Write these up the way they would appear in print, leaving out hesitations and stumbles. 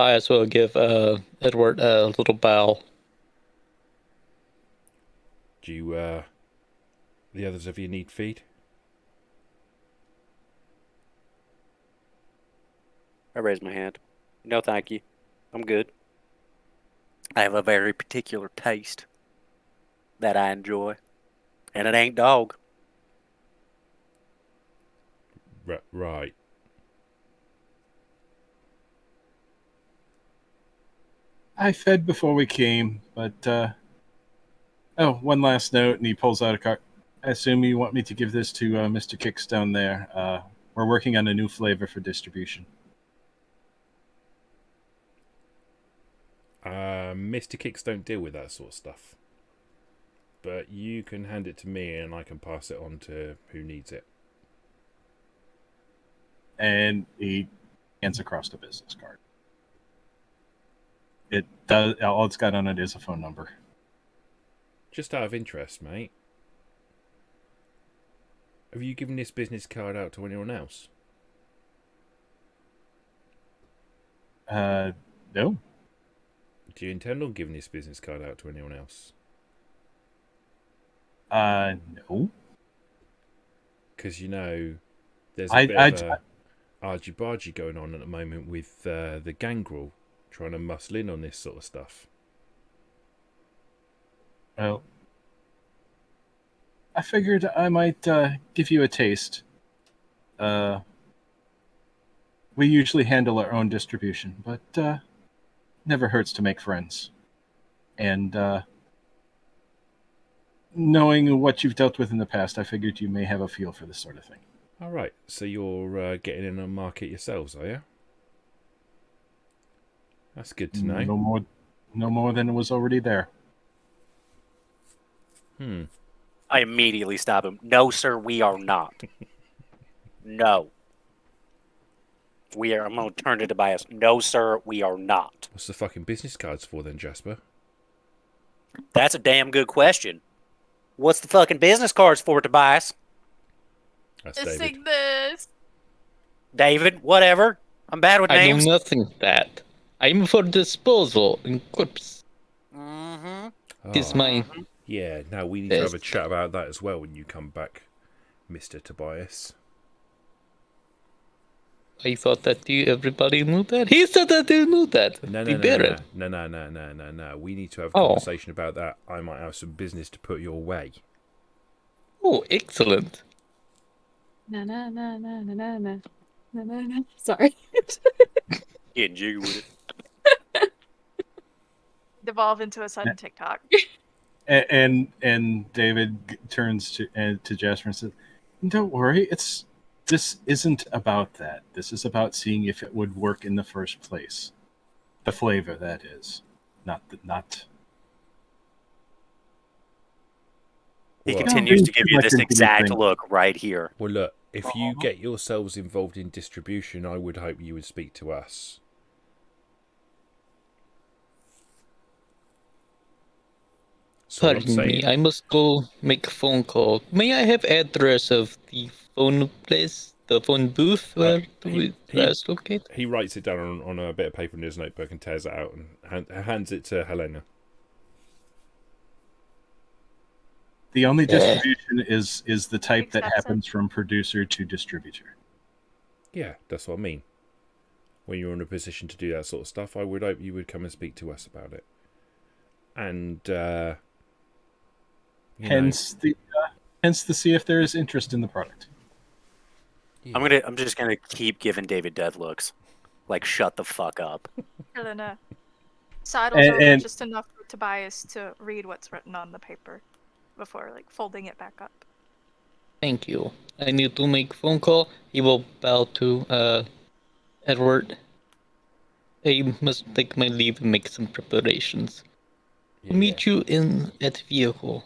Spires will give Edward a little bow. Do you, the others of you need feed? I raise my hand. No, thank you. I'm good. I have a very particular taste that I enjoy, and it ain't dog. Right. I fed before we came, but oh, one last note, and he pulls out a card. I assume you want me to give this to Mr. Kicks down there. We're working on a new flavor for distribution. Mr. Kicks don't deal with that sort of stuff. But you can hand it to me and I can pass it on to who needs it. And he hands across the business card. It does. All it's got on it is a phone number. Just out of interest, mate. Have you given this business card out to anyone else? No. Do you intend on giving this business card out to anyone else? No. Because, there's a bit of a argy-bargy going on at the moment with the gangrel trying to muscle in on this sort of stuff. Well, I figured I might give you a taste. We usually handle our own distribution, but never hurts to make friends. And knowing what you've dealt with in the past, I figured you may have a feel for this sort of thing. All right, so you're getting in on the market yourselves, are you? That's good to know. No more than was already there. I immediately stop him. No, sir, we are not. No. We are. I'm going to turn to Tobias. No, sir, we are not. What's the fucking business cards for then, Jasper? That's a damn good question. What's the fucking business cards for, Tobias? That's Just David. sing this. David, whatever. I'm bad with I names. know nothing of that. I'm for disposal in corpse. Mm-hmm. This is my Yeah, now we need to have a chat about that as well when you come back, Mr. Tobias. I thought that everybody knew that. He said that they knew that. No. We need to have a conversation about that. I might have some business to put your way. Oh, excellent. Na. Sorry. Getting jiggy with it. Devolve into a sudden TikTok. And David turns to Jasper and says, "Don't worry, this isn't about that. This is about seeing if it would work in the first place. The flavor, that is, not." He continues to give you this exact look right here. Well, look, if you get yourselves involved in distribution, I would hope you would speak to us. Pardon me, I must go make a phone call. May I have address of the phone place, the phone booth where that's located? He writes it down on a bit of paper in his notebook and tears it out and hands it to Helena. The only distribution is the type that happens from producer to distributor. Yeah, that's what I mean. When you're in a position to do that sort of stuff, I would hope you would come and speak to us about it. And hence the see if there is interest in the product. Yeah. I'm just gonna keep giving David death looks, like shut the fuck up. Helena sidles over just enough for Tobias to read what's written on the paper before folding it back up. Thank you. I need to make a phone call. He will bow to Edward. I must take my leave and make some preparations. Yeah. Meet you at the vehicle.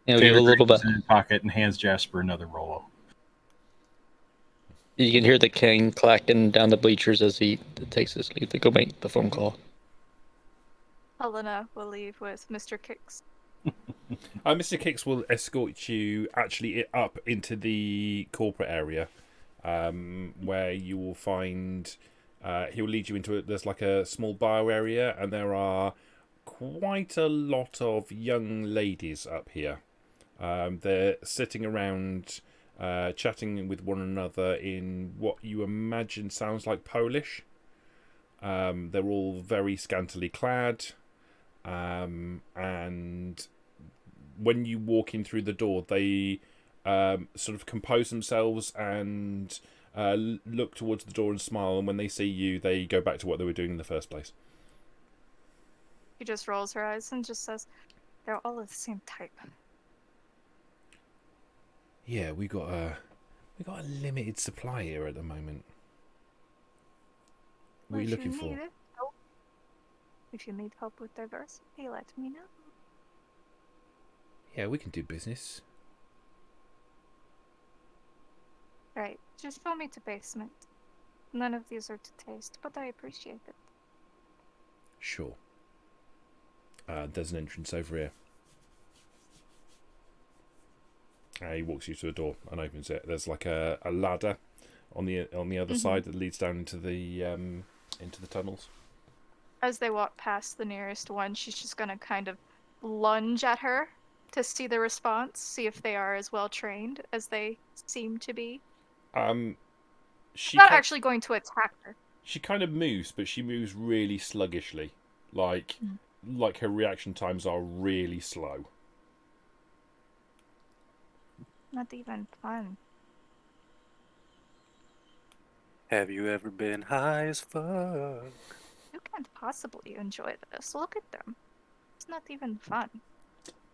Give a little bit in his pocket and hands Jasper another Rolo. You can hear the cane clacking down the bleachers as he takes his leave to go make the phone call. Helena will leave with Mr. Kicks. Mr. Kicks will escort you actually up into the corporate area, where you will find He'll lead you into it. There's like a small bar area, and there are quite a lot of young ladies up here. They're sitting around, chatting with one another in what you imagine sounds like Polish. They're all very scantily clad, and when you walk in through the door, they sort of compose themselves and look towards the door and smile, and when they see you, they go back to what they were doing in the first place. She just rolls her eyes and just says, "They're all of the same type." Yeah, we got a limited supply here at the moment. What are you looking for? If you need help with diversity, let me know. Yeah, we can do business. Right, just show me to basement. None of these are to taste, but I appreciate it. Sure. There's an entrance over here. He walks you to a door and opens it. There's like a ladder on the other side that leads down into the tunnels. As they walk past the nearest one, she's just gonna kind of lunge at her to see the response, see if they are as well trained as they seem to be. She's not actually going to attack her. She kind of moves, but she moves really sluggishly. Like her reaction times are really slow. Not even fun. Have you ever been high as fuck? You can't possibly enjoy this. Look at them. It's not even fun.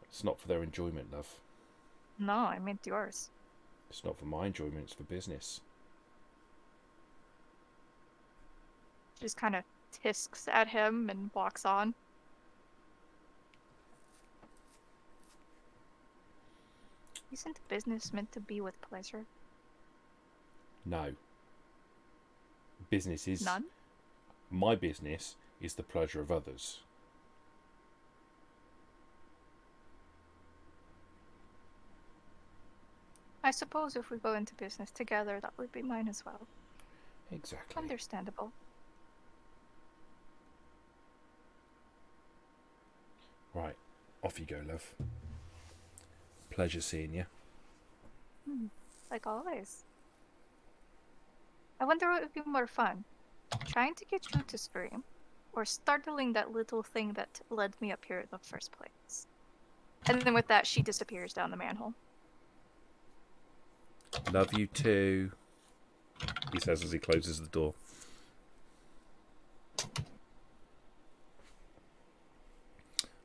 It's not for their enjoyment, love. No, I meant yours. It's not for my enjoyment, it's for business. She just kind of tisks at him and walks on. Isn't business meant to be with pleasure? No. Business is... None? My business is the pleasure of others. I suppose if we go into business together, that would be mine as well. Exactly. Understandable. Right. Off you go, love. Pleasure seeing you. Like always. I wonder what would be more fun. Trying to get you to scream, or startling that little thing that led me up here in the first place. And then with that, she disappears down the manhole. Love you too, he says as he closes the door.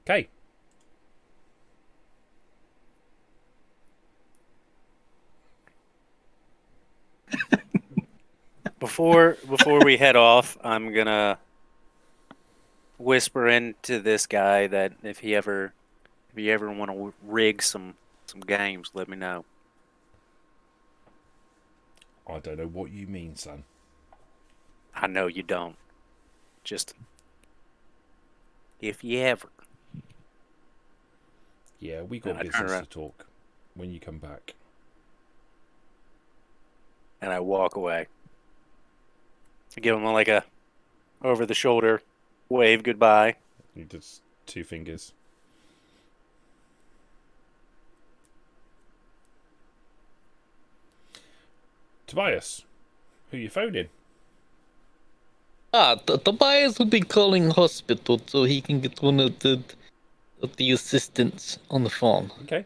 Okay. Before we head off, I'm gonna whisper into this guy that if you ever want to rig some games, let me know. I don't know what you mean, son. I know you don't. Just if you ever. Yeah, we got business to talk when you come back. And I walk away. I give him like a over the shoulder wave goodbye. He does 2 fingers. Tobias, who you phoning? Tobias will be calling hospital so he can get one of the assistants on the phone. Okay.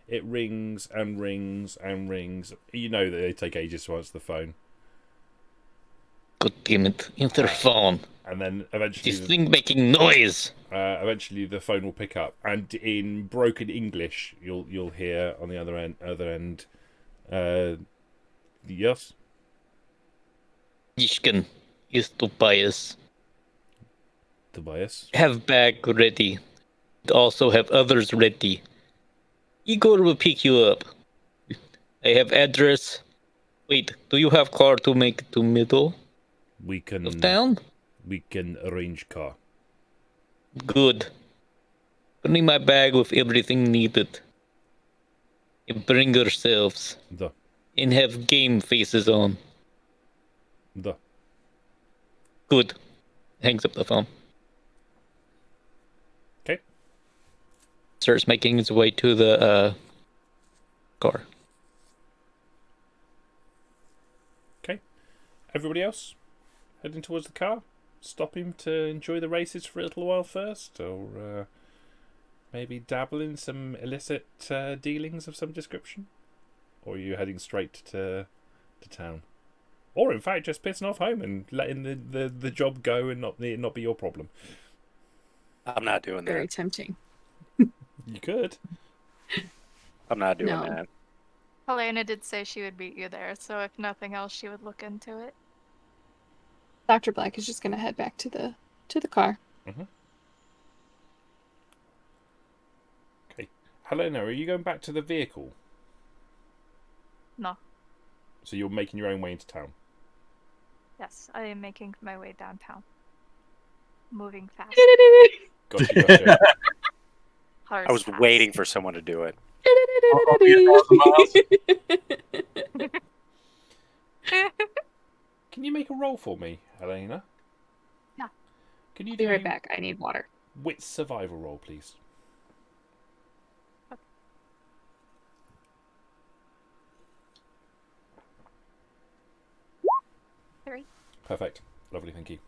It rings and rings and rings. You know that they take ages to answer the phone. God damn it, interphone. And then eventually... This thing making noise! Eventually the phone will pick up, and in broken English, you'll hear on the other end, yes? Yishkin is Tobias. Tobias? Have bag ready. Also have others ready. Igor will pick you up. I have address. Wait, do you have car to make it to middle We can... of town? We can arrange car. Good. Bring my bag with everything needed. And bring yourselves. The. And have game faces on. The. Good. Hangs up the phone. Okay. Starts making his way to the car. Okay. Everybody else heading towards the car? Stop him to enjoy the races for a little while first? Or maybe dabble in some illicit dealings of some description? Or are you heading straight to town? Or in fact just pissing off home and letting the job go and not be your problem? I'm not doing Very that. tempting. You could. I'm not doing No. that. Helena did say she would meet you there, so if nothing else, she would look into it. Dr. Black is just gonna head back to the car. Okay. Helena, are you going back to the vehicle? No. So you're making your own way into town? Yes, I am making my way downtown. Moving fast. Gotcha. Hard I was fast. waiting for someone to do it. Can you make a roll for me, Helena? Yeah. Can you Be do right back. I need water. wit survival roll, please? Three. Perfect. Lovely, thank you.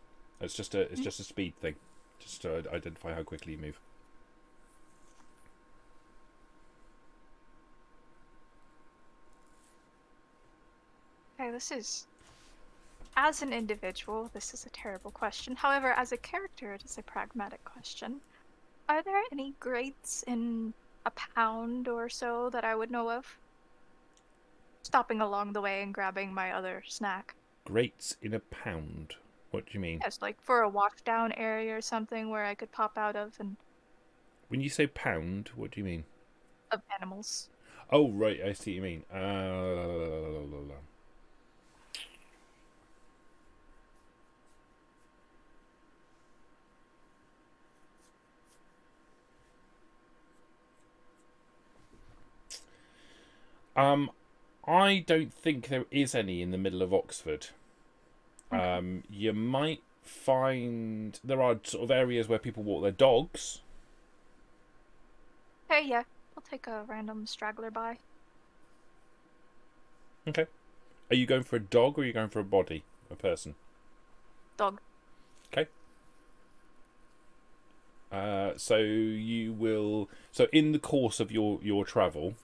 It's just a speed thing, just to identify how quickly you move. Okay, this is... As an individual, this is a terrible question. However, as a character, it is a pragmatic question. Are there any grates in a pound or so that I would know of? Stopping along the way and grabbing my other snack. Grates in a pound. What do you mean? Yes, like for a washdown area or something where I could pop out of and When you say pound, what do you mean? of animals. Oh, right, I see what you mean. I don't think there is any in the middle of Oxford. You might find there are sort of areas where people walk their dogs. Hey, yeah, I'll take a random straggler by. Okay. Are you going for a dog or are you going for a body? A person? Dog. Okay. So you will... So in the course of your travel,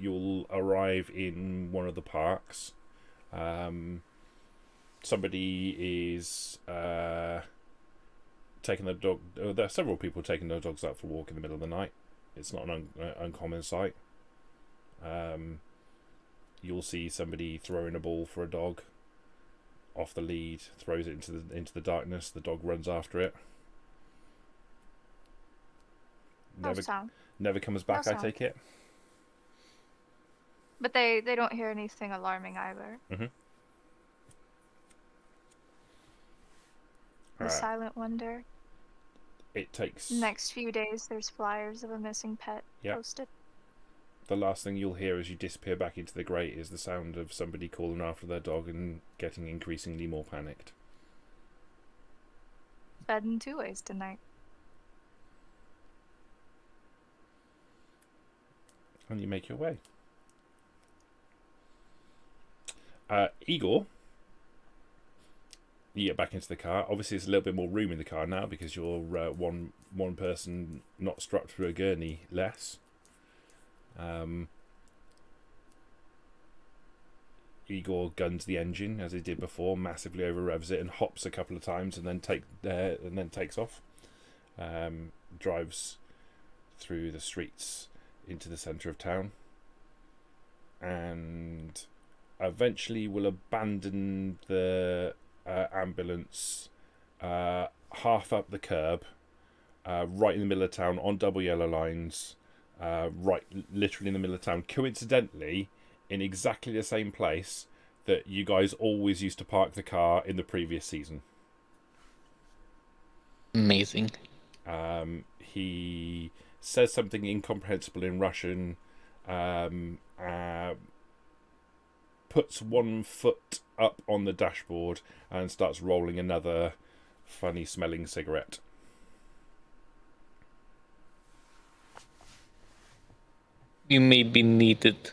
you'll arrive in one of the parks. Somebody is taking the dog... there are several people taking their dogs out for a walk in the middle of the night. It's not an uncommon sight. You'll see somebody throwing a ball for a dog off the lead, throws it into the darkness. The dog runs after it. Never comes back. No I sound. take it. But they don't hear anything alarming either. Mm-hmm. The silent wonder. It takes... Next few days, there's flyers of a missing pet posted. The last thing you'll hear as you disappear back into the grate is the sound of somebody calling after their dog and getting increasingly more panicked. Fed in two ways tonight. And you make your way. Igor, you get back into the car. Obviously, there's a little bit more room in the car now because you're one person not strapped through a gurney less. Igor guns the engine as he did before, massively over revs it and hops a couple of times and then takes off. Drives through the streets into the centre of town and eventually will abandon the ambulance half up the curb, right in the middle of town on double yellow lines, right literally in the middle of town, coincidentally in exactly the same place that you guys always used to park the car in the previous season. Amazing. He says something incomprehensible in Russian, puts one foot up on the dashboard and starts rolling another funny smelling cigarette. You may be needed.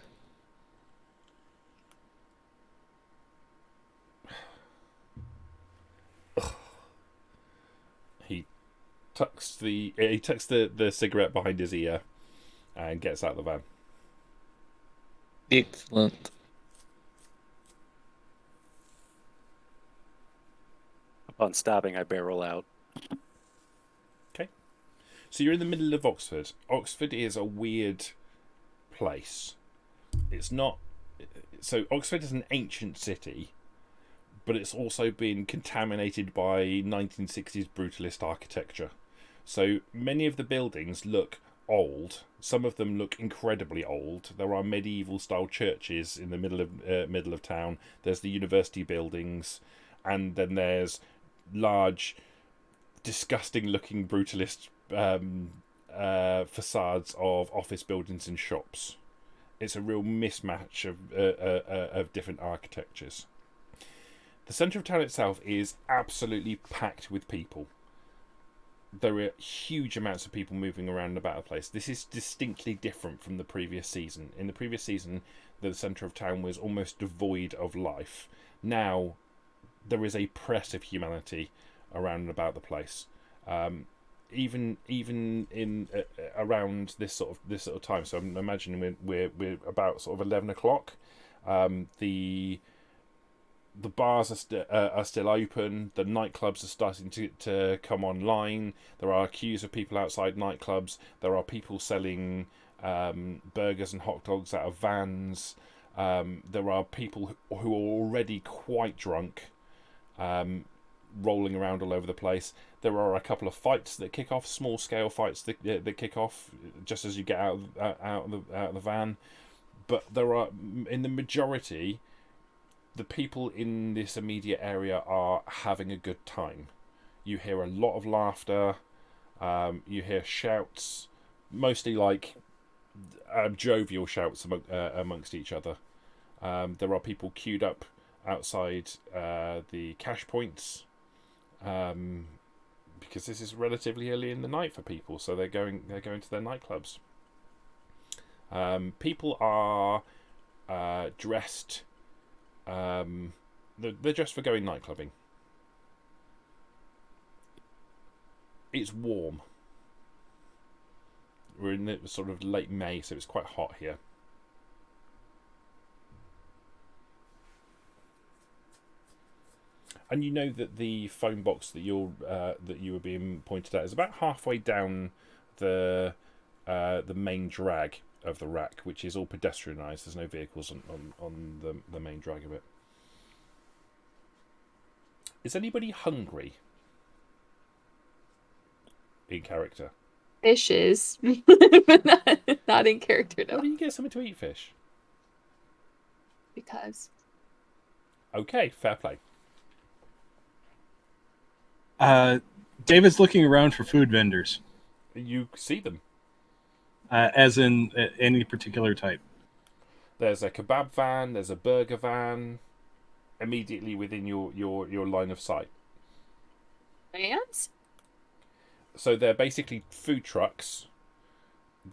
He tucks the cigarette behind his ear and gets out of the van. Excellent. Upon stopping, I barrel out. So you're in the middle of Oxford. Oxford is a weird place. It's not. So Oxford is an ancient city, but it's also been contaminated by 1960s brutalist architecture. So many of the buildings look old. Some of them look incredibly old. There are medieval style churches in the middle of town. There's the university buildings, and then there's large, disgusting looking brutalist facades of office buildings and shops. It's a real mismatch of different architectures. The centre of town itself is absolutely packed with people. There are huge amounts of people moving around about the place. This is distinctly different from the previous season. In the previous season, the centre of town was almost devoid of life. Now, there is a press of humanity around and about the place. Even in around this sort of time. So I'm imagining we're about sort of 11 o'clock. The bars are still open. The nightclubs are starting to come online. There are queues of people outside nightclubs. There are people selling burgers and hot dogs out of vans. There are people who are already quite drunk, rolling around all over the place. There are a couple of fights that kick off, small scale fights that kick off just as you get out of the van. But there are, in the majority, the people in this immediate area are having a good time. You hear a lot of laughter. You hear shouts, mostly like jovial shouts amongst each other. There are people queued up outside the cash points. Because this is relatively early in the night for people, so they're going to their nightclubs. People are dressed. They're dressed for going nightclubbing. It's warm. We're in the sort of late May, so it's quite hot here. And you know that the phone box that you were being pointed at is about halfway down the main drag of the rack, which is all pedestrianised. There's no vehicles on the main drag of it. Is anybody hungry? In character. Fishes, but not in character, Why no. do you get something to eat, fish? Because. Okay, fair play. David's looking around for food vendors, You see them. as in any particular type. There's a kebab van. There's a burger van. Immediately within your line of sight. Vans? So they're basically food trucks.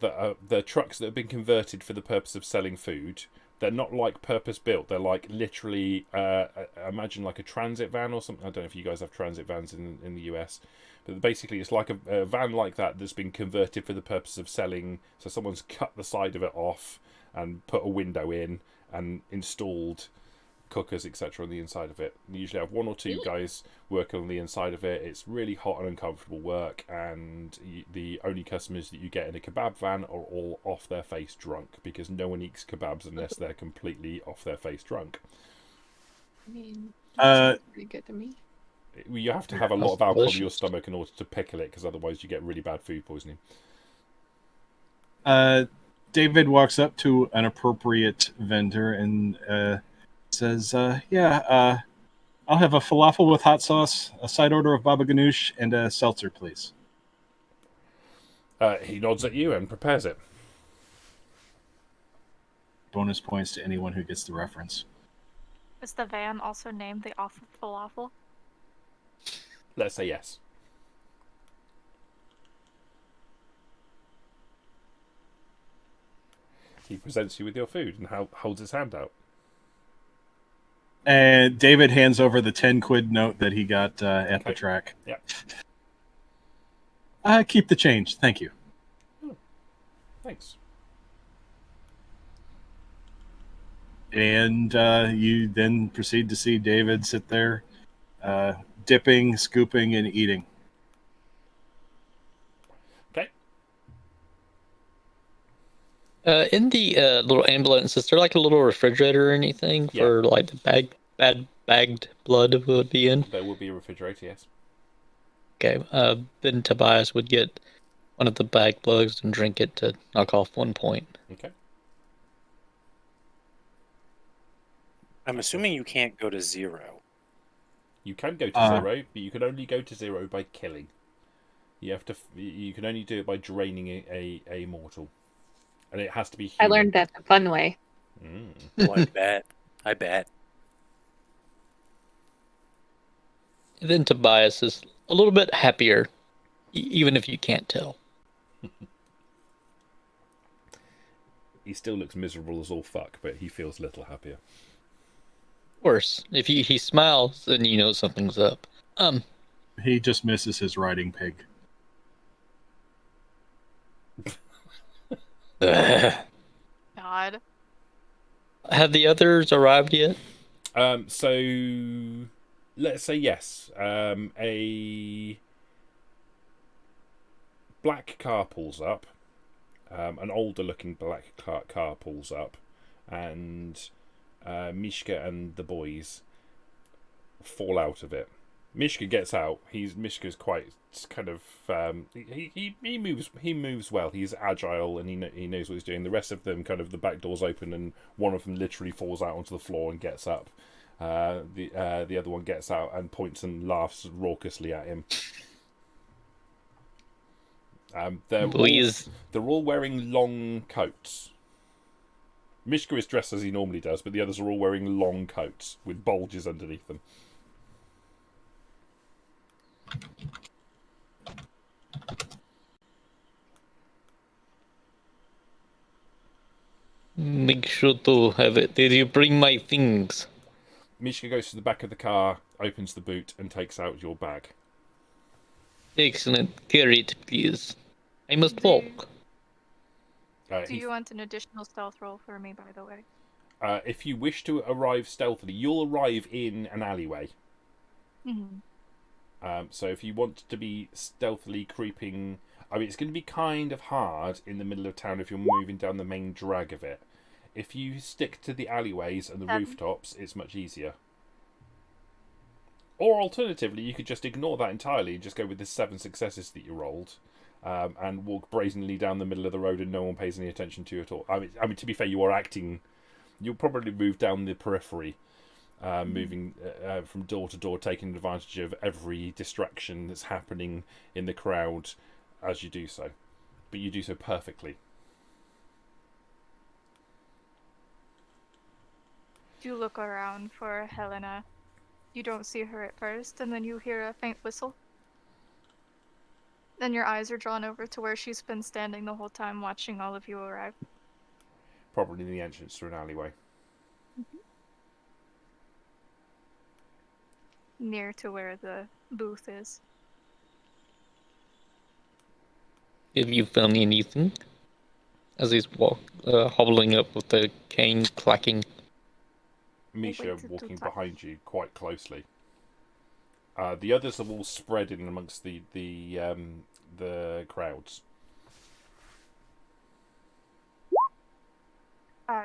They're trucks that have been converted for the purpose of selling food. They're not like purpose built. They're like literally, imagine like a transit van or something. I don't know if you guys have transit vans in the US, but basically it's like a van like that that's been converted for the purpose of selling. So someone's cut the side of it off and put a window in and installed cookers, etc. on the inside of it. You usually have one or two guys working on the inside of it. It's really hot and uncomfortable work, and the only customers that you get in a kebab van are all off their face drunk, because no one eats kebabs unless they're completely off their face drunk. I mean, that's pretty good to me. You have to have a lot of alcohol in your stomach in order to pickle it, because otherwise you get really bad food poisoning. David walks up to an appropriate vendor and says, I'll have a falafel with hot sauce, a side order of baba ganoush, and a seltzer, please. He nods at you and prepares it. Bonus points to anyone who gets the reference. Is the van also named the Off Falafel? Let's say yes. He presents you with your food and holds his hand out. And David hands over the 10 quid note that he got at the track. Yeah. Keep the change. Thank you. Thanks. And you then proceed to see David sit there dipping, scooping, and eating. Okay. In the little ambulance, is there like a little refrigerator or anything Yeah. for like the bagged blood would be in? There will be a refrigerator, yes. Okay. Then Tobias would get one of the bagged bloods and drink it to knock off 1 point. Okay. I'm assuming you can't go to 0. You can go to 0, but you can only go to 0 by killing. You have to. You can only do it by draining a mortal, and it has to be human. I learned that the fun way. Oh, I bet. I bet. And then Tobias is a little bit happier, even if you can't tell. He still looks miserable as all fuck, but he feels a little happier. Worse, if he smiles, then you know something's up. He just misses his riding pig. God. Have the others arrived yet? So let's say yes. A black car pulls up. An older-looking black car pulls up, and Mishka and the boys fall out of it. Mishka gets out. Mishka's quite kind of he moves well. He's agile and he knows what he's doing. The rest of them, kind of, the back door's open and one of them literally falls out onto the floor and gets up. The other one gets out and points and laughs raucously at him. They're all wearing long coats. Mishka is dressed as he normally does, but the others are all wearing long coats with bulges underneath them. Make sure to have it. Did you bring my things? Mishka goes to the back of the car, opens the boot, and takes out your bag. Excellent. Carry it, please. I must walk. Do you want an additional stealth roll for me, by the way? If you wish to arrive stealthily, you'll arrive in an alleyway. Mm-hmm. So if you want to be stealthily creeping... I mean, it's going to be kind of hard in the middle of town if you're moving down the main drag of it. If you stick to the alleyways and the rooftops, it's much easier. Or alternatively, you could just ignore that entirely and just go with the 7 successes that you rolled, and walk brazenly down the middle of the road and no one pays any attention to you at all. I mean, to be fair, you are acting... You'll probably move down the periphery, moving from door to door, taking advantage of every distraction that's happening in the crowd as you do so. But you do so perfectly. You look around for Helena. You don't see her at first, and then you hear a faint whistle. Then your eyes are drawn over to where she's been standing the whole time, watching all of you arrive. Probably in the entrance to an alleyway. Near to where the booth is. Have you found anything? As he's hobbling up with the cane clacking. Misha walking behind you quite closely. The others are all spread in amongst the crowds.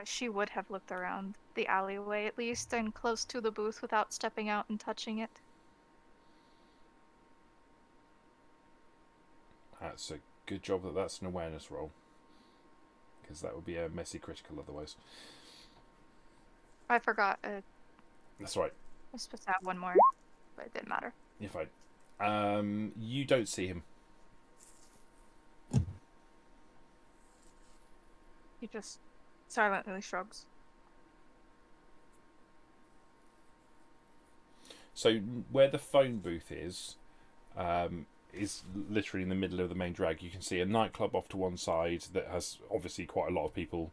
She would have looked around the alleyway at least, and close to the booth without stepping out and touching it. That's a good job that's an awareness roll. Because that would be a messy critical otherwise. I forgot. That's right. I was supposed to have one more, but it didn't matter. You're fine. You don't see him. He just silently shrugs. So where the phone booth is, is literally in the middle of the main drag. You can see a nightclub off to one side that has obviously quite a lot of people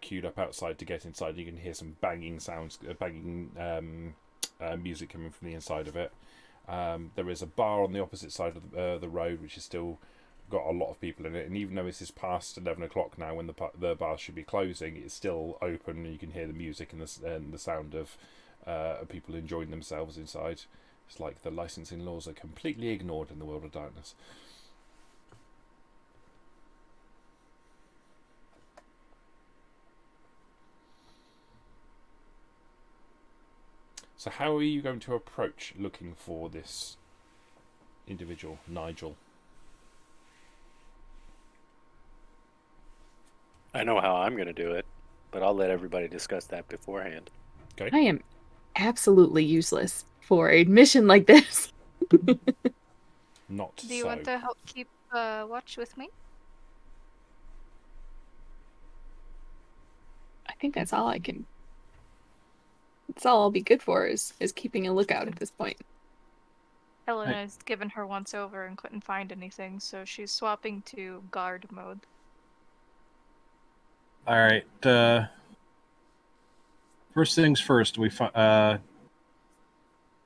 queued up outside to get inside. You can hear some banging sounds, banging music coming from the inside of it. There is a bar on the opposite side of the road, which is still got a lot of people in it. And even though this is past 11 o'clock now, when the bar should be closing, it's still open, and you can hear the music and the sound of people enjoying themselves inside. It's like the licensing laws are completely ignored in the world of darkness. So how are you going to approach looking for this individual, Nigel? I know how I'm going to do it, but I'll let everybody discuss that beforehand. Okay. I am absolutely useless for a mission like this. Not Do you so. want to help keep watch with me? I think that's all I can. That's all I'll be good for is keeping a lookout at this point. Elena's given her once over and couldn't find anything, so she's swapping to guard mode. All right. First things first, we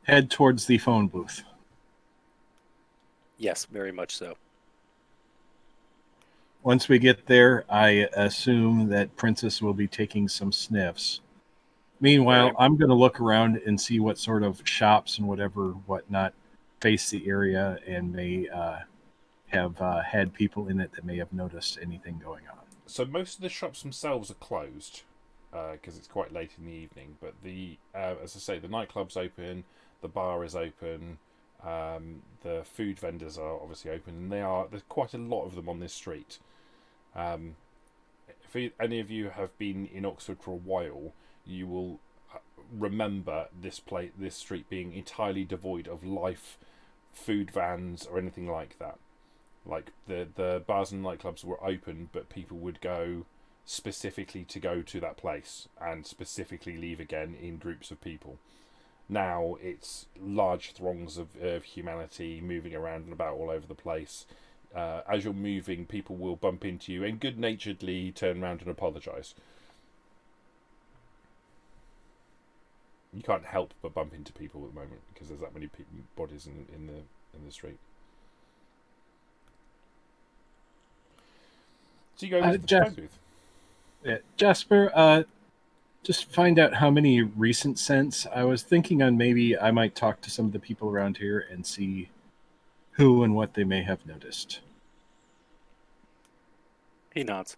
head towards the phone booth. Yes, very much so. Once we get there, I assume that Princess will be taking some sniffs. Meanwhile, Right. I'm going to look around and see what sort of shops and whatnot face the area and may have had people in it that may have noticed anything going on. So most of the shops themselves are closed because it's quite late in the evening. But as I say, the nightclub's open, the bar is open, the food vendors are obviously open, and there's quite a lot of them on this street. If any of you have been in Oxford for a while, you will remember this street being entirely devoid of life, food vans, or anything like that. Like the bars and nightclubs were open, but people would go specifically to go to that place and specifically leave again in groups of people. Now it's large throngs of humanity moving around and about all over the place. As you're moving, people will bump into you and good-naturedly turn around and apologise. You can't help but bump into people at the moment because there's that many bodies in the street. So you go into the phone booth. Yeah, Jasper, just find out how many recent scents. I was thinking on maybe I might talk to some of the people around here and see who and what they may have noticed. He nods.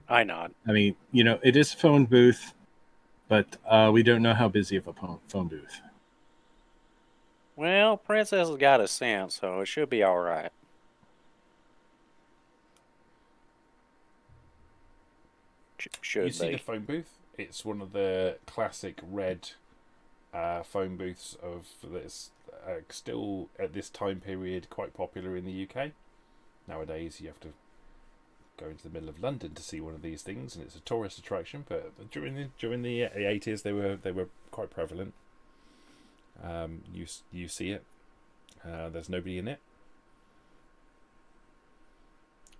I nod. I mean, it is a phone booth, but we don't know how busy of a phone booth. Well, Princess has got a scent, so it should be all right. Should You see be. the phone booth. It's one of the classic red phone booths of this. Still at this time period, quite popular in the UK. Nowadays, you have to go into the middle of London to see one of these things, and it's a tourist attraction. But during the 80s, they were quite prevalent. You see it. There's nobody in it.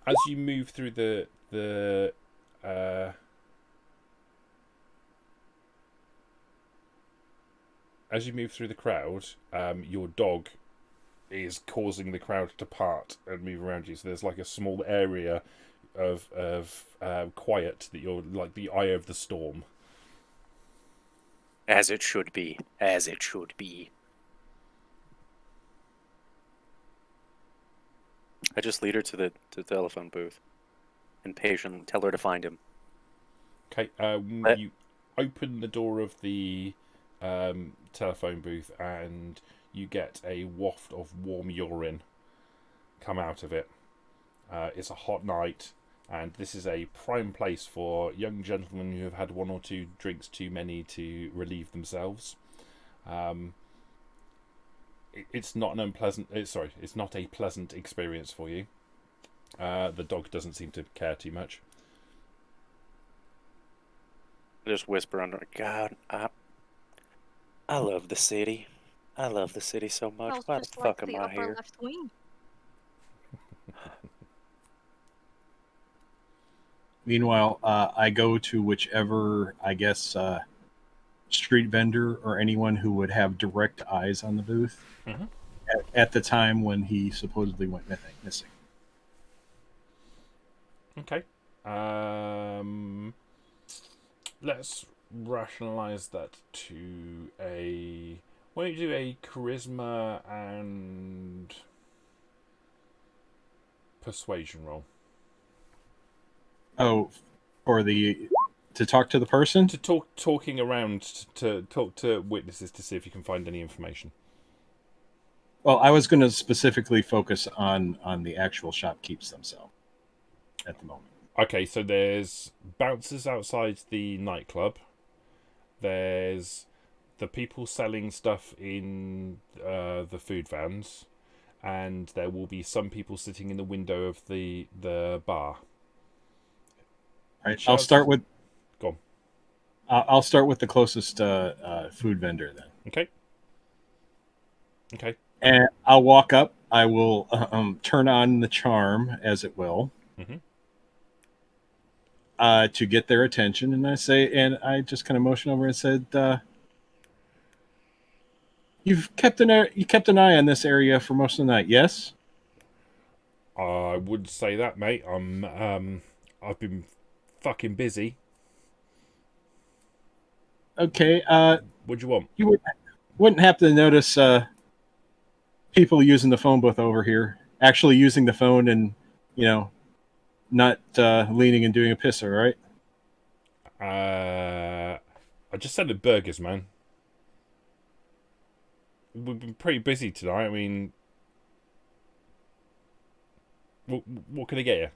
As you move through as you move through the crowd, your dog is causing the crowd to part and move around you. So there's like a small area of quiet that you're like the eye of the storm. As it should be. As it should be. I just lead her to the telephone booth and patiently tell her to find him. Okay, you open the door of the telephone booth and you get a waft of warm urine come out of it. It's a hot night, and this is a prime place for young gentlemen who have had one or two drinks too many to relieve themselves. It's not it's not a pleasant experience for you. The dog doesn't seem to care too much. I just whisper under. God, I love the city. I love the city so much. Smells Why the just fuck like am the I upper here? left wing. Meanwhile, I go to whichever, I guess, street vendor or anyone who would have direct eyes on the booth Mhm. at the time when he supposedly went missing. Okay. Let's rationalize that to a. Why don't you do a charisma and persuasion roll Oh, for the to talk to the person. to talking around to talk to witnesses to see if you can find any information. Well, I was going to specifically focus on the actual shopkeepers themselves at the moment. Okay, so there's bouncers outside the nightclub. There's the people selling stuff in the food vans, and there will be some people sitting in the window of the bar. All right, I'll start with. Go on. I'll start with the closest food vendor then. Okay. Okay. And I'll walk up. I will turn on the charm, as it will, Mhm. To get their attention. And I say, and I just kind of motion over and said, you kept an eye on this area for most of the night, yes? I would say that, mate. I've been fucking busy. Okay. What do you want? You wouldn't happen to notice people using the phone booth over here, actually using the phone and, not leaning and doing a pisser, right? I just said the burgers, man. We've been pretty busy tonight. I mean, what can I get you?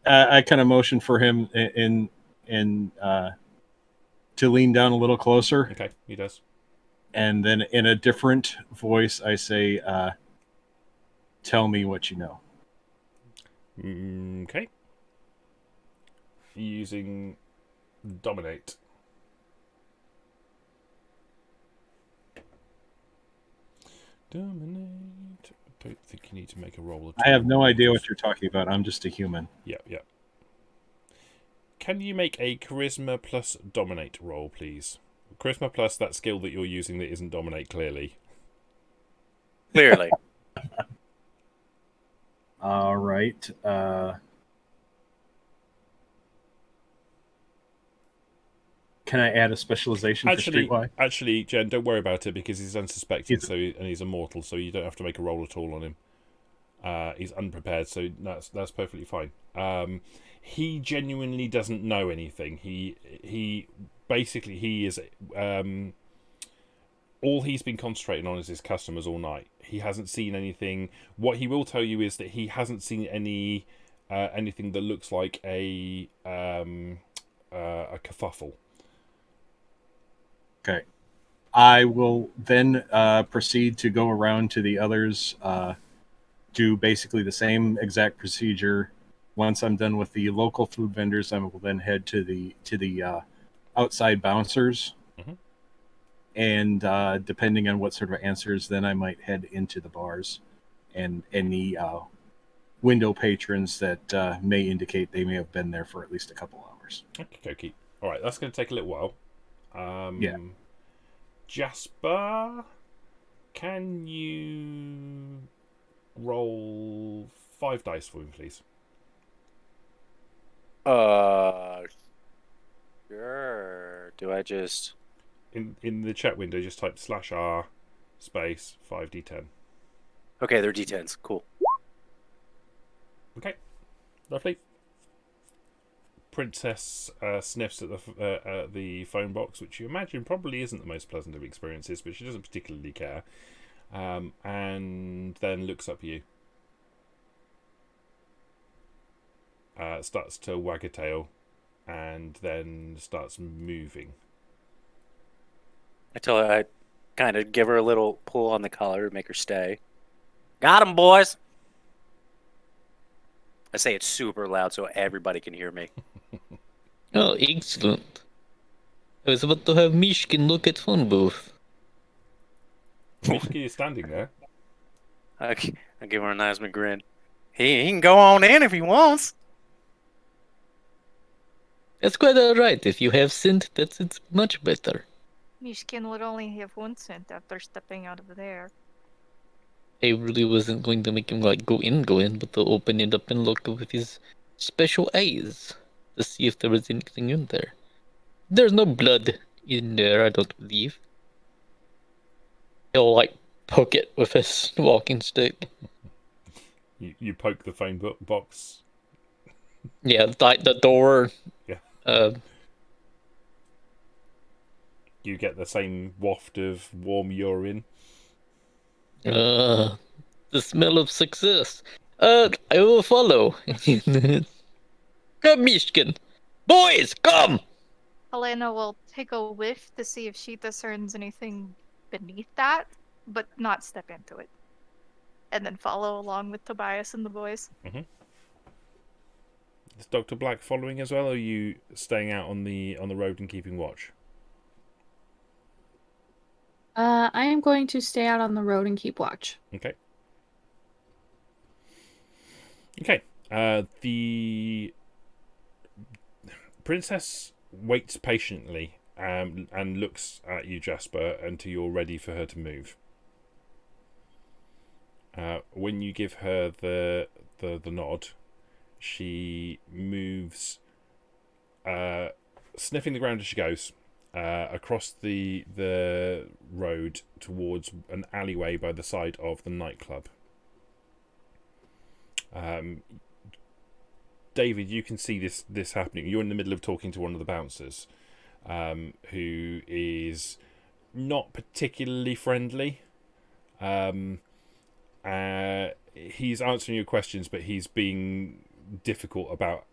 I kind of motion for him to lean down a little closer, Okay, he does. and then in a different voice, I say, "Tell me what you know." Okay. Using dominate. Dominate. I don't think you need to make a roll at all. I have no idea what you're talking about. I'm just a human. Yeah, yeah. Can you make a charisma plus dominate roll, please? Charisma plus that skill that you're using that isn't dominate, clearly. Clearly. All right. Can I add a specialization for Streetwise? Actually, Jen, don't worry about it because he's unsuspecting, He's- and he's immortal, so you don't have to make a roll at all on him. He's unprepared, so that's perfectly fine. He genuinely doesn't know anything. He basically he is all he's been concentrating on is his customers all night. He hasn't seen anything. What he will tell you is that he hasn't seen anything that looks like a kerfuffle. Okay. I will then proceed to go around to the others, do basically the same exact procedure. Once I'm done with the local food vendors, I will then head to the outside bouncers, Mhm. and depending on what sort of answers, then I might head into the bars and any window patrons that may indicate they may have been there for at least a couple hours. Okay. All right, that's going to take a little while. Yeah. Jasper, can you roll 5 dice for me, please? Sure. Do I just... In the chat window, just type /r space 5d10. Okay, they're D10s. Cool. Okay, lovely. Princess sniffs at the phone box, which you imagine probably isn't the most pleasant of experiences, but she doesn't particularly care, and then looks up at you. Starts to wag a tail, and then starts moving. I tell her, I kind of give her a little pull on the collar to make her stay. Got him, boys! I say it super loud so everybody can hear me. Oh, excellent. I was about to have Mishkin look at phone booth. Mishki is standing there. I give her a nice grin. He can go on in if he wants. That's quite alright. If you have scent, it's much better. Mishkin would only have one scent after stepping out of there. I really wasn't going to make him like go in, but to open it up and look with his special eyes to see if there was anything in there. There's no blood in there, I don't believe. He'll like poke it with his walking stick. You poke the phone box. Yeah, like the door. Yeah. You get the same waft of warm urine. The smell of success. I will follow. Come, Mishkin. Boys, come! Helena will take a whiff to see if she discerns anything beneath that, but not step into it. And then follow along with Tobias and the boys. Is Dr. Black following as well, or are you staying out on the road and keeping watch? I am going to stay out on the road and keep watch. Okay. The princess waits patiently and looks at you, Jasper, until you're ready for her to move. When you give her the nod, she moves, sniffing the ground as she goes, across the road towards an alleyway by the side of the nightclub. David, you can see this happening. You're in the middle of talking to one of the bouncers, who is not particularly friendly. He's answering your questions, but he's being difficult about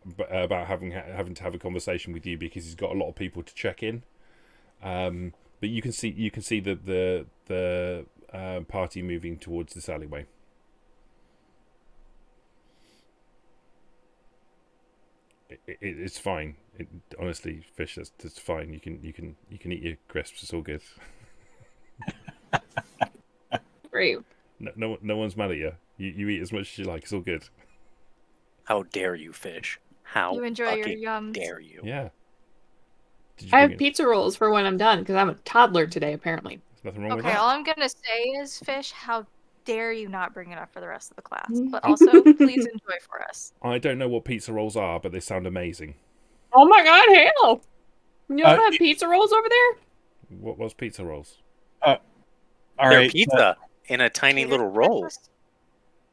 having to have a conversation with you because he's got a lot of people to check in. But you can see the party moving towards this alleyway. It's fine. Honestly, Fish, that's fine. You can eat your crisps. It's all good. Great. No one's mad at you. You eat as much as you like. It's all good. How dare you, Fish? How You enjoy your fucking yums. dare you? Yeah. I have pizza rolls for when I'm done because I'm a toddler today, apparently. There's nothing wrong with Okay, that. all I'm gonna say is, Fish, how dare you not bring it up for the rest of the class? But also, please enjoy for us. I don't know what pizza rolls are, but they sound amazing. Oh my god, hell! You don't have pizza rolls over there? What was pizza rolls? All They're right. pizza in a tiny Catered little roll. breakfast?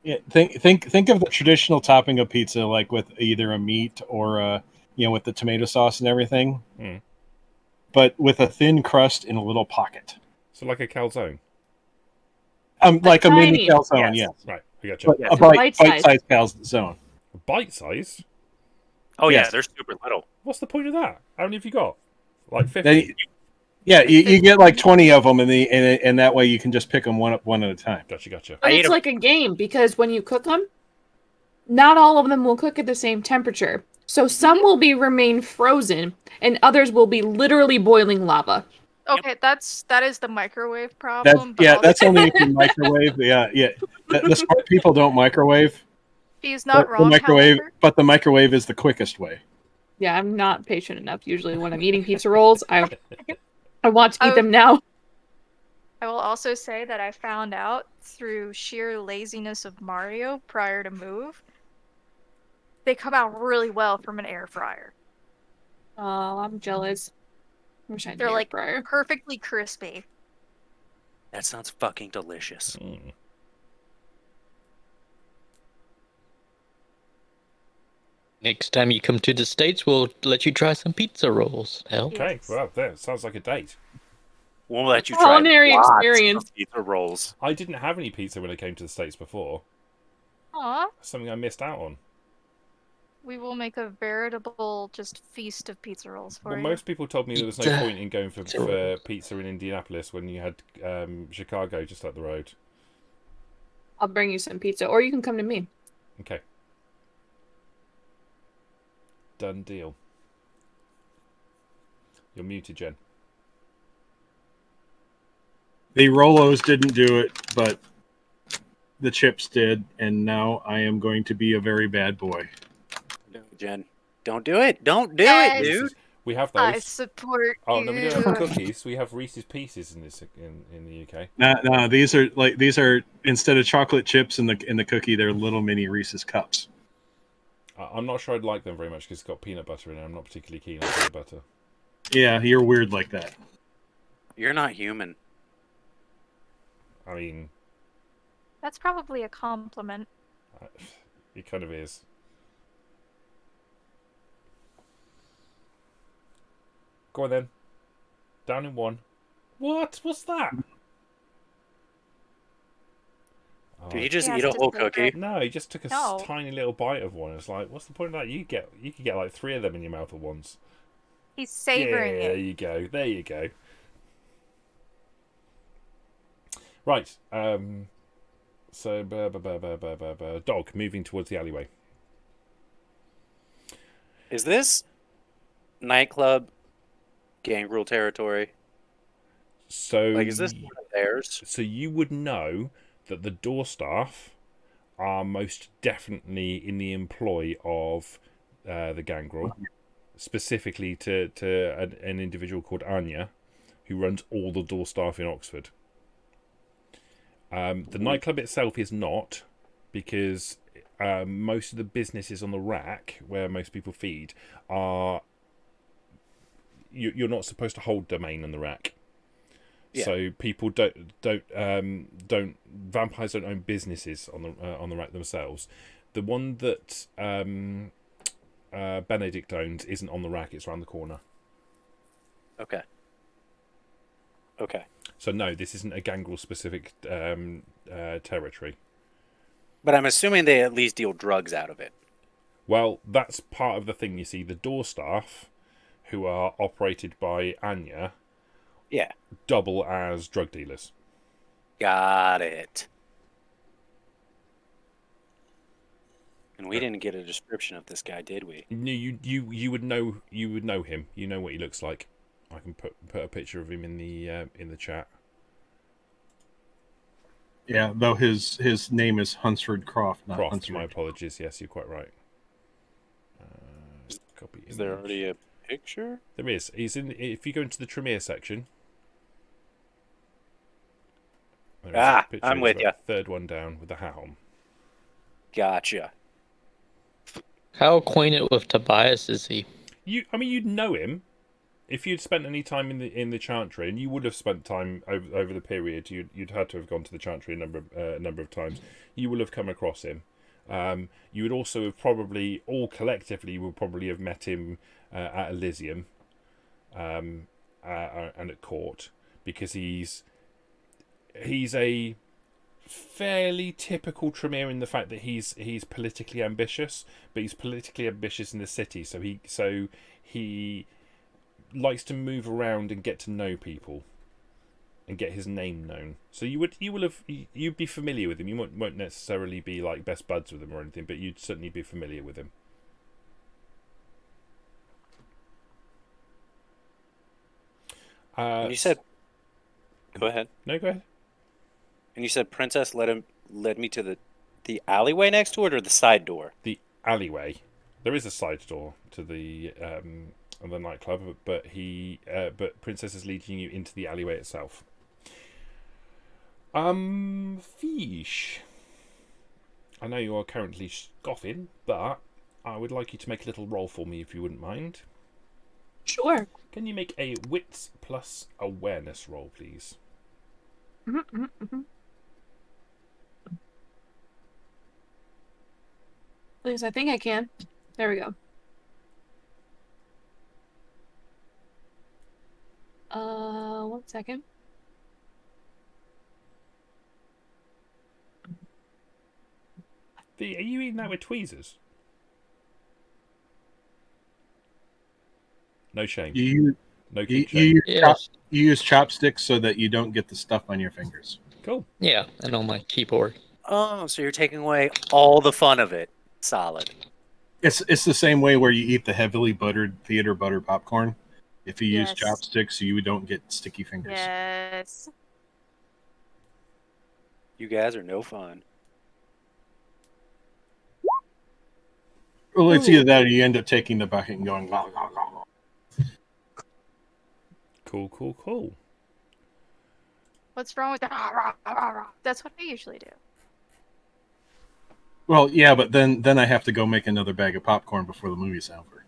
Yeah, think of the traditional topping of pizza, like with either a meat or with the tomato sauce and everything, but with a thin crust in a little pocket. So like a calzone. Like a mini tiny. calzone, yes. Right, I got you. But a bite-sized calzone. A bite size? Oh yeah, Yes. they're super little. What's the point of that? How many have you got? Like 50? Yeah, you get like 20 of them, and that way you can just pick them one at a time. Gotcha. But it's like a game because when you cook them, not all of them will cook at the same temperature. So some will remain frozen, and others will be literally boiling lava. Okay, that is the microwave problem. That's only if you microwave. Yeah. The smart people don't microwave. He's not wrong. But the microwave is the quickest way. Yeah, I'm not patient enough. Usually when I'm eating pizza rolls, I want to eat them now. I will also say that I found out through sheer laziness of Mario prior to move, they come out really well from an air fryer. Oh, I'm jealous. Wish I had They're an air like fryer. perfectly crispy. That sounds fucking delicious. Next time you come to the States, we'll let you try some pizza rolls. Hell. Okay, well, that sounds like a date. We'll let you try Culinary lots experience. of pizza rolls. I didn't have any pizza when I came to the States before. Aw, Something I missed out on. we will make a veritable just feast of pizza rolls for Well, you. most people told me there was no Pizza. point in going for pizza in Indianapolis when you had Chicago just up the road. I'll bring you some pizza, or you can come to me. Okay. Done deal. You're muted, Jen. The Rolos didn't do it, but the chips did, and now I am going to be a very bad boy. No, Jen, don't do it. Don't do Yes. it, dude. We have I those. support Oh you. no, we don't have cookies. We have Reese's Pieces in the UK. No, these are instead of chocolate chips in the cookie, they're little mini Reese's cups. I'm not sure I'd like them very much because it's got peanut butter in it. I'm not particularly keen on peanut butter. Yeah, you're weird like that. You're not human. I mean, That's probably a compliment. it kind of is. Go on then. Down in one. What? What's that? Did he just He eat has a to whole savor cookie? it. No, he just took a No. tiny little bite of one. It's like, what's the point of that? You could get like 3 of them in your mouth at once. He's savoring There it. you go. There you go. Right. So, dog moving towards the alleyway. Is this nightclub gangrel territory? So, Like, is this one of theirs? So you would know that the door staff are most definitely in the employ of the gangrel, specifically to an individual called Anya, who runs all the door staff in Oxford. The nightclub itself is not, because most of the businesses on the rack where most people feed are. You're not supposed to hold domain on the rack. Yeah. So people don't vampires don't own businesses on the rack themselves. The one that Benedict owns isn't on the rack; it's around the corner. Okay. Okay. So no, this isn't a gangrel specific territory. But I'm assuming they at least deal drugs out of it. Well, that's part of the thing. You see, the door staff, who are operated by Anya, Yeah. double as drug dealers. Got it. And we didn't get a description of this guy, did we? No, you would know him. You know what he looks like. I can put a picture of him in the chat. Yeah, though his name is Hunsford Croft, not Croft, Hunsford. my apologies. Yes, you're quite right. Copy Is there image. already a picture? There is. He's in. If you go into the Tremere section. there is a Ah, picture. I'm It's with about ya. the third one down with the hat on. Gotcha. How acquainted with Tobias is he? You'd know him if you'd spent any time in the Chantry, and you would have spent time over the period. You'd had to have gone to the Chantry a number of times. You will have come across him. You would also have probably, all collectively, you would probably have met him at Elysium and at court, because he's a fairly typical Tremere in the fact that he's politically ambitious, but he's politically ambitious in the city, so he likes to move around and get to know people and get his name known. So you'd be familiar with him. You won't necessarily be like best buds with him or anything, but you'd certainly be familiar with him. And you said, go ahead. No, go ahead. And you said Princess led me to the alleyway next to it, or the side door? The alleyway. There is a side door to the nightclub, but Princess is leading you into the alleyway itself. Fish. I know you are currently scoffing, but I would like you to make a little roll for me if you wouldn't mind. Sure. Can you make a wits plus awareness roll, please? At least I think I can. There we go. 1 second. Are you eating that with tweezers? No shame. No kink shame. Yes. You use chopsticks so that you don't get the stuff on your fingers. Cool. Yeah, and on my keyboard. Oh, so you're taking away all the fun of it. Solid. It's the same way where you eat the heavily buttered theater butter popcorn. If you use Yes. chopsticks, you don't get sticky fingers. Yes. You guys are no fun. Well, it's Ooh. either that or you end up taking the bucket and going, "Gah, gah, gah." Cool. What's wrong with that? That's what I usually do. Well, yeah, but then I have to go make another bag of popcorn before the movie's over.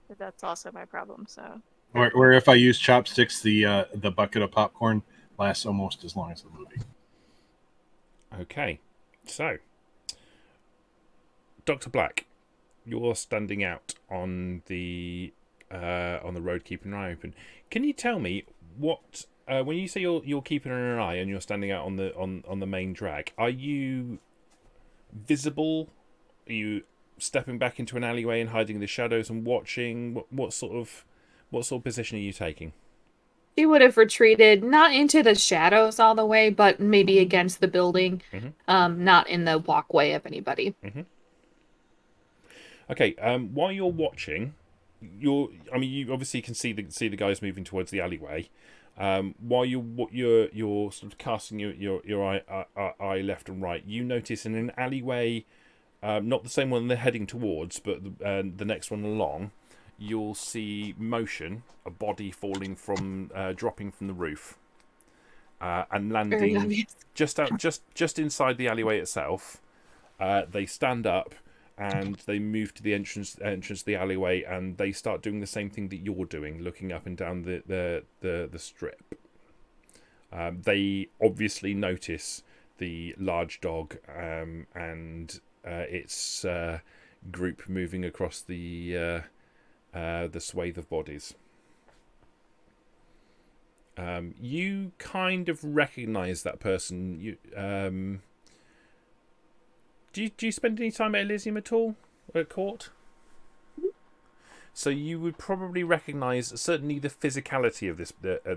But that's also my problem. So Or if I use chopsticks, the bucket of popcorn lasts almost as long as the movie. Okay, so Dr. Black, you're standing out on the road, keeping an eye open. Can you tell me what when you say you're keeping an eye and you're standing out on the main drag? Are you visible? Are you stepping back into an alleyway and hiding in the shadows and watching? What sort of position are you taking? She would have retreated, not into the shadows all the way, but maybe against the building, not in the walkway of anybody. Okay. While you're watching, you obviously can see the guys moving towards the alleyway. While you're sort of casting your eye left and right, you notice in an alleyway, not the same one they're heading towards, but the next one along, you'll see motion, a body falling from dropping from the roof, and Very landing obvious. just inside the alleyway itself. They stand up and they move to the entrance of the alleyway, and they start doing the same thing that you're doing, looking up and down the strip. They obviously notice the large dog and its group moving across the swathe of bodies. You kind of recognise that person. Do you spend any time at Elysium at all, at court? So you would probably recognise certainly the physicality of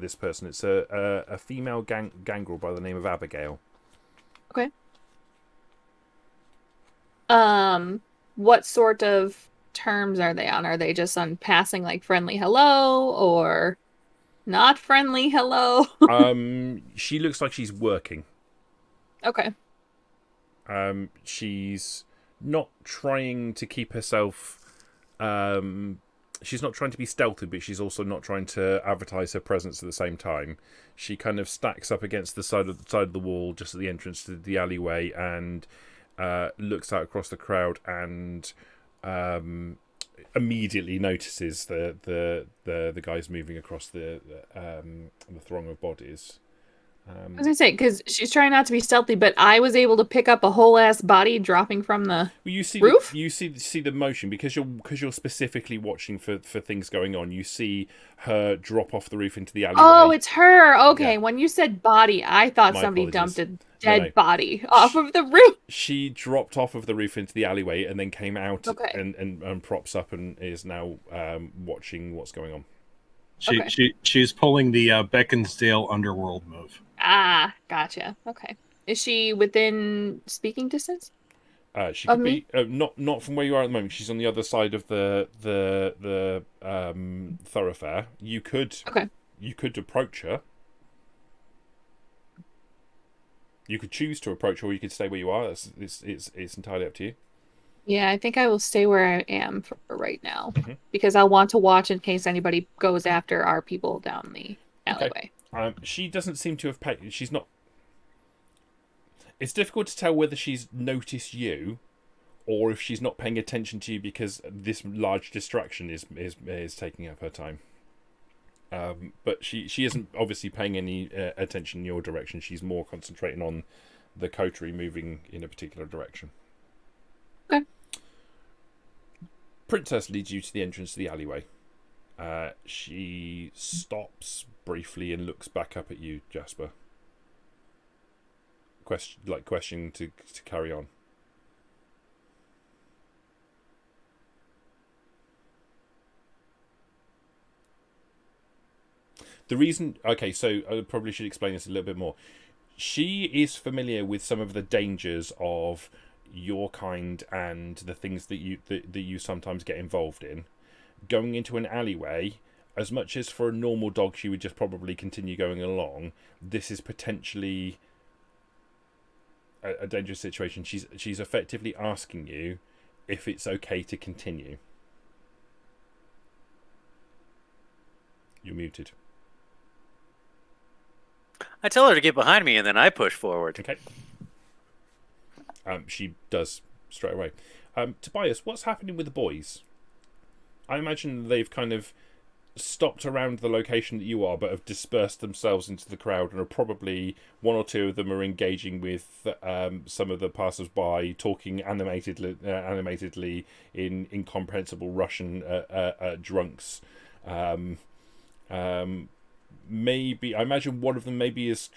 this person. It's a female gangrel by the name of Abigail. Okay. What sort of terms are they on? Are they just on passing like friendly hello or not friendly hello? She looks like she's working. Okay. She's not trying to keep herself. She's not trying to be stealthy, but she's also not trying to advertise her presence at the same time. She kind of stacks up against the side of the wall, just at the entrance to the alleyway, and looks out across the crowd and immediately notices the guys moving across the throng of bodies. I was gonna say, because she's trying not to be stealthy, but I was able to pick up a whole ass body dropping from the roof. You see the motion because you're specifically watching for things going on. You see her drop off the roof into the alleyway. Oh, it's her. Okay, Yeah. when you said body, I thought My somebody apologies. dumped a dead No. body off of the roof. She dropped off of the roof into the alleyway and then came out Okay. and props up and is now watching what's going on. She's pulling the Beaconsdale underworld move. Ah, gotcha. Okay. Is she within speaking distance? She could be not from where you are at the moment. She's on the other side of the thoroughfare. You could approach her. You could choose to approach her, or you could stay where you are. It's entirely up to you. Yeah, I think I will stay where I am for right now because I want to watch in case anybody goes after our people down the alleyway. Okay. She doesn't seem to have paid. She's not. It's difficult to tell whether she's noticed you, or if she's not paying attention to you because this large distraction is taking up her time. But she isn't obviously paying any attention in your direction. She's more concentrating on the coterie moving in a particular direction. Okay. Princess leads you to the entrance to the alleyway. She stops briefly and looks back up at you, Jasper. Questioning to carry on. The reason... Okay, so I probably should explain this a little bit more. She is familiar with some of the dangers of your kind and the things that you sometimes get involved in. Going into an alleyway, as much as for a normal dog she would just probably continue going along, this is potentially a dangerous situation. She's effectively asking you if it's okay to continue. You're muted. I tell her to get behind me, and then I push forward. Okay. She does straight away. Tobias, what's happening with the boys? I imagine they've kind of stopped around the location that you are, but have dispersed themselves into the crowd, and are probably one or two of them are engaging with some of the passers-by, talking animatedly in incomprehensible Russian drunks. Maybe I imagine one of them maybe is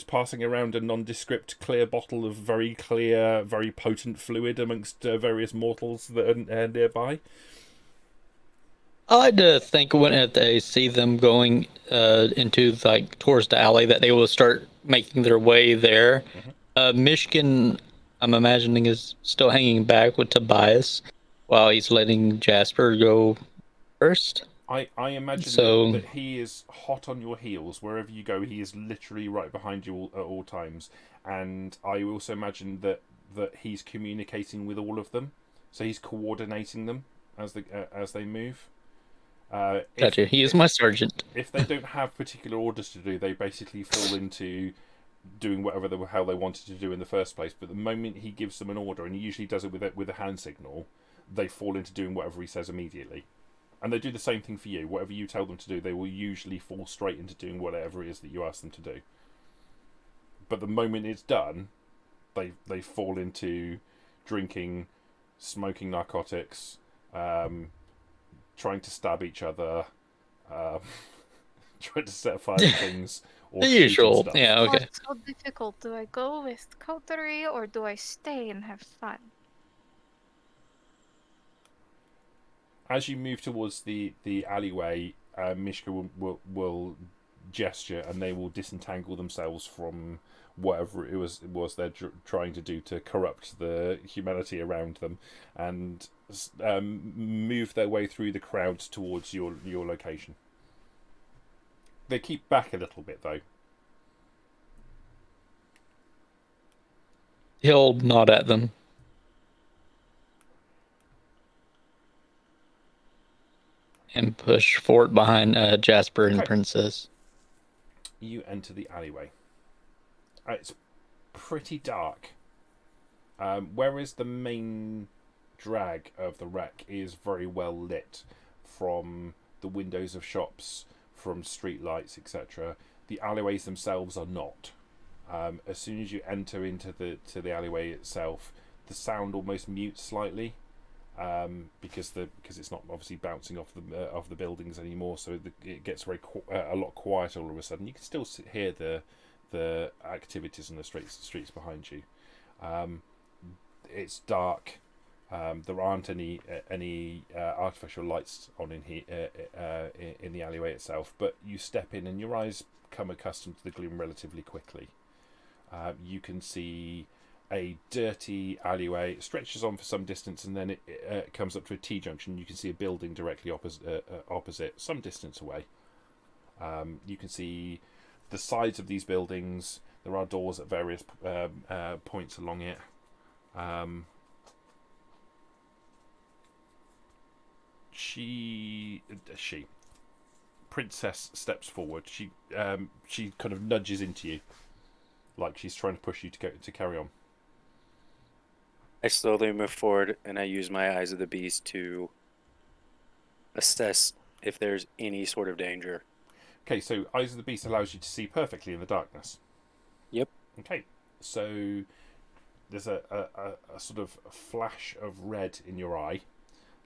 passing around a nondescript clear bottle of very clear, very potent fluid amongst various mortals that are nearby. I like to think when they see them going into like towards the alley that they will start making their way there. Michigan, I'm imagining, is still hanging back with Tobias while he's letting Jasper go first. I imagine So- that he is hot on your heels wherever you go. He is literally right behind you at all times, and I also imagine that he's communicating with all of them, so he's coordinating them as they move. Gotcha. He is my sergeant. If they don't have particular orders to do, they basically fall into doing whatever how they wanted to do in the first place. But the moment he gives them an order, and he usually does it with a hand signal, they fall into doing whatever he says immediately. And they do the same thing for you. Whatever you tell them to do, they will usually fall straight into doing whatever it is that you ask them to do. But the moment it's done, they fall into drinking, smoking narcotics, trying to stab each other, trying to set fire to things, or The shooting usual. stuff. Yeah, okay. What's so difficult? Do I go with coterie or do I stay and have fun? As you move towards the alleyway, Mishka will gesture, and they will disentangle themselves from whatever it was they're trying to do to corrupt the humanity around them, and move their way through the crowds towards your location. They keep back a little bit though. He'll nod at them. And push forward behind Jasper and Okay. Princess. You enter the alleyway. It's pretty dark. Whereas the main drag of the wreck is very well lit from the windows of shops, from street lights, etc. The alleyways themselves are not. As soon as you enter into the alleyway itself, the sound almost mutes slightly. Because it's not obviously bouncing off the buildings anymore, so it gets a lot quieter all of a sudden. You can still hear the activities in the streets behind you. It's dark. There aren't any artificial lights on in the alleyway itself, but you step in and your eyes become accustomed to the gloom relatively quickly. You can see a dirty alleyway. It stretches on for some distance, and then it comes up to a T-junction. You can see a building directly opposite, some distance away. You can see the sides of these buildings. There are doors at various points along it. Princess steps forward. She kind of nudges into you, like she's trying to push you to carry on. I slowly move forward, and I use my eyes of the beast to assess if there's any sort of danger. Okay, so Eyes of the Beast allows you to see perfectly in the darkness. Yep. Okay, so there's a sort of flash of red in your eye,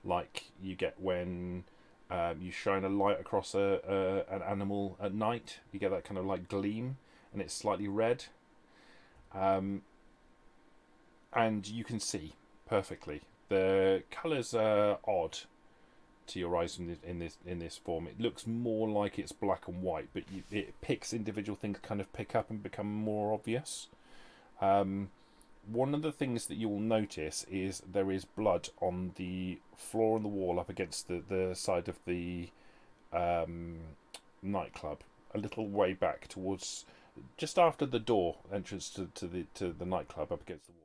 like you get when you shine a light across an animal at night. You get that kind of like gleam, and it's slightly red. And you can see perfectly. The colours are odd to your eyes in this form. It looks more like it's black and white, but it picks individual things, kind of pick up and become more obvious. One of the things that you will notice is there is blood on the floor and the wall up against the side of the nightclub, a little way back towards just after the door entrance to the nightclub up against the wall.